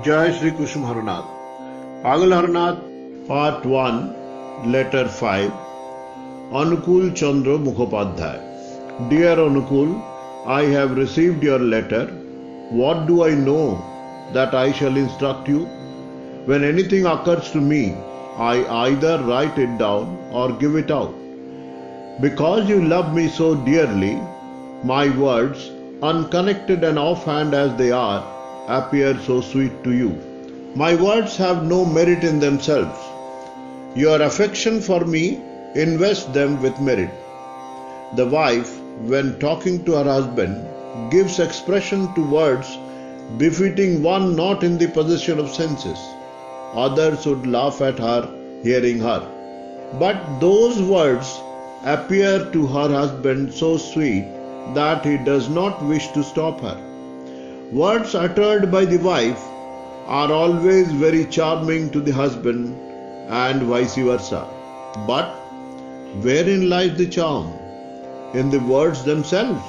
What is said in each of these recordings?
Jai Shri Krishna Harnath. Pagal Harnath, Part 1, Letter 5, Anukul Chandra Mukhopadhyay. Dear Anukul, I have received your letter. What do I know that I shall instruct you? When anything occurs to me, I either write it down or give it out. Because you love me so dearly, my words, unconnected and offhand as they are, appear so sweet to you. My words have no merit in themselves. Your affection for me invests them with merit. The wife, when talking to her husband, gives expression to words befitting one not in the possession of senses. Others would laugh at her hearing her. But those words appear to her husband so sweet that he does not wish to stop her. Words uttered by the wife are always very charming to the husband and vice versa. But wherein lies the charm? In the words themselves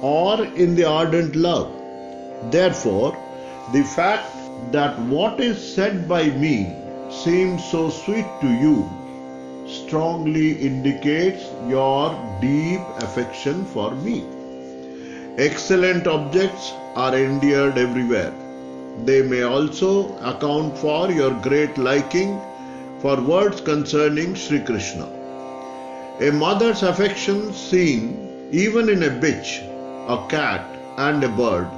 or in the ardent love? Therefore, the fact that what is said by me seems so sweet to you strongly indicates your deep affection for me. Excellent objects are endeared everywhere. They may also account for your great liking for words concerning Sri Krishna. A mother's affection seen even in a bitch, a cat, and a bird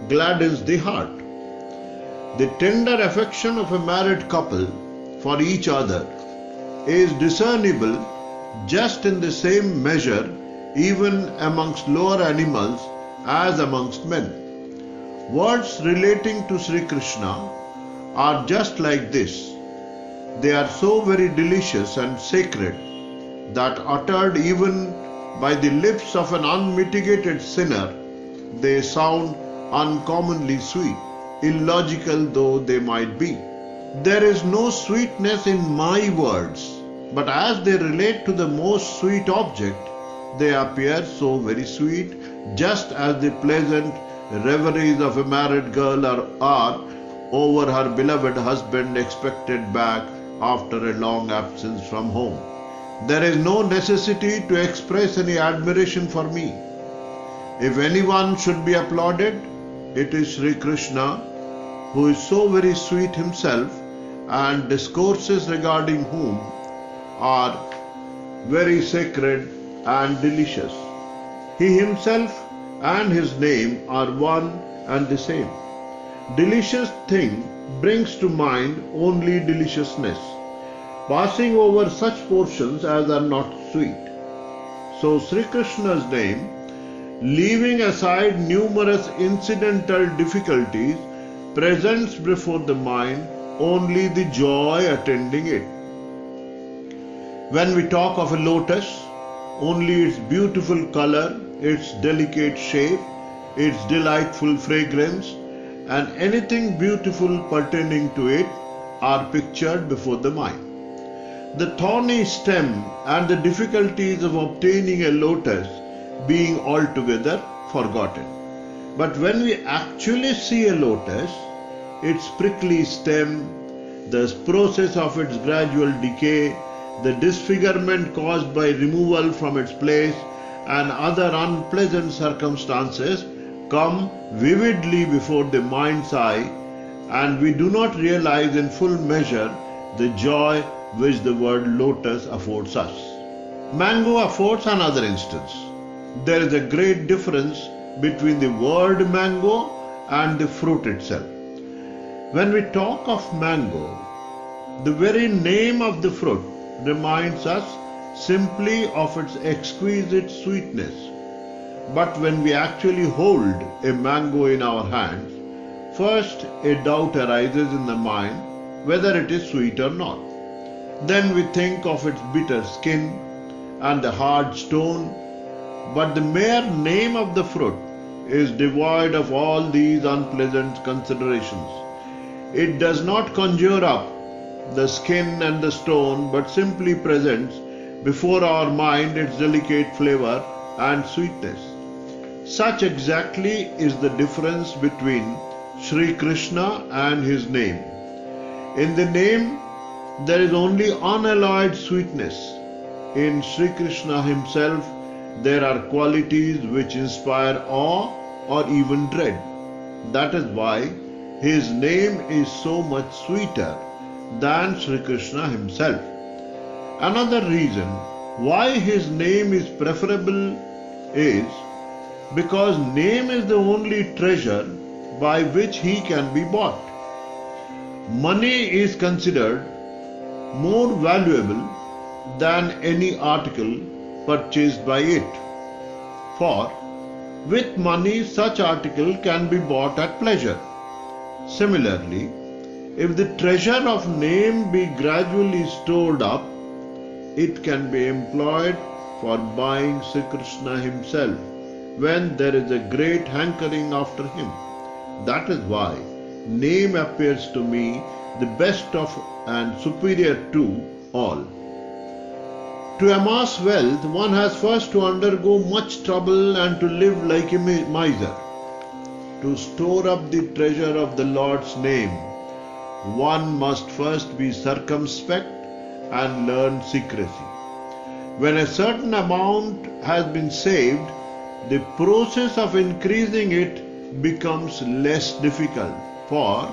gladdens the heart. The tender affection of a married couple for each other is discernible just in the same measure even amongst lower animals as amongst men. Words relating to Sri Krishna are just like this. They are so very delicious and sacred that uttered even by the lips of an unmitigated sinner, they sound uncommonly sweet, illogical though they might be. There is no sweetness in my words, but as they relate to the most sweet object, they appear so very sweet, just as the pleasant reveries of a married girl are over her beloved husband expected back after a long absence from home. There is no necessity to express any admiration for me. If anyone should be applauded, it is Sri Krishna, who is so very sweet himself, and discourses regarding whom are very sacred and delicious. He himself and his name are one and the same. Delicious thing brings to mind only deliciousness, passing over such portions as are not sweet. So Sri Krishna's name, leaving aside numerous incidental difficulties, presents before the mind only the joy attending it. When we talk of a lotus, only its beautiful color, its delicate shape, its delightful fragrance, and anything beautiful pertaining to it are pictured before the mind. The thorny stem and the difficulties of obtaining a lotus being altogether forgotten. But when we actually see a lotus, its prickly stem, the process of its gradual decay, the disfigurement caused by removal from its place, and other unpleasant circumstances come vividly before the mind's eye, and we do not realize in full measure the joy which the word lotus affords us. Mango affords another instance. There is a great difference between the word mango and the fruit itself. When we talk of mango, the very name of the fruit reminds us simply of its exquisite sweetness. But when we actually hold a mango in our hands, first a doubt arises in the mind whether it is sweet or not. Then we think of its bitter skin and the hard stone, but the mere name of the fruit is devoid of all these unpleasant considerations. It does not conjure up the skin and the stone, but simply presents before our mind its delicate flavor and sweetness. Such exactly is the difference between Sri Krishna and his name. In the name, there is only unalloyed sweetness. In Sri Krishna himself, there are qualities which inspire awe or even dread. That is why his name is so much sweeter than Sri Krishna himself. Another reason why his name is preferable is because name is the only treasure by which he can be bought. Money is considered more valuable than any article purchased by it. For with money such article can be bought at pleasure. Similarly, if the treasure of name be gradually stored up, it can be employed for buying Sri Krishna himself when there is a great hankering after him. That is why name appears to me the best of and superior to all. To amass wealth, one has first to undergo much trouble and to live like a miser. To store up the treasure of the Lord's name, one must first be circumspect and learn secrecy. When a certain amount has been saved, the process of increasing it becomes less difficult, for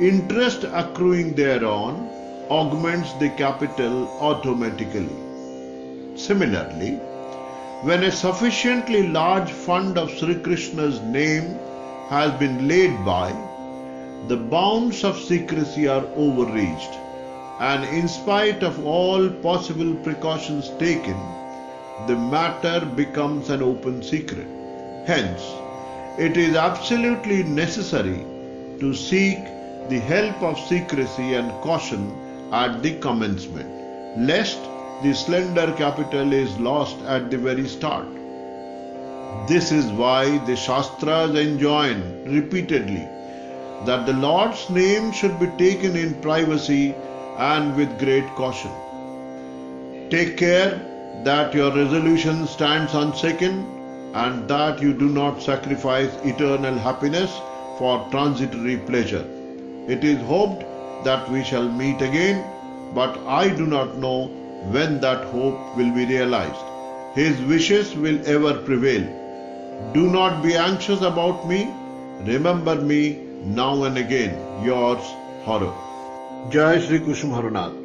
interest accruing thereon augments the capital automatically. Similarly, when a sufficiently large fund of Sri Krishna's name has been laid by, the bounds of secrecy are overreached, and in spite of all possible precautions taken, the matter becomes an open secret. Hence, it is absolutely necessary to seek the help of secrecy and caution at the commencement, lest the slender capital is lost at the very start. This is why the Shastras enjoin repeatedly that the Lord's name should be taken in privacy and with great caution. Take care that your resolution stands unshaken and that you do not sacrifice eternal happiness for transitory pleasure. It is hoped that we shall meet again, but I do not know when that hope will be realized. His wishes will ever prevail. Do not be anxious about me. Remember me now and again. Yours, Haro. Jai Shri Kushum Haranath.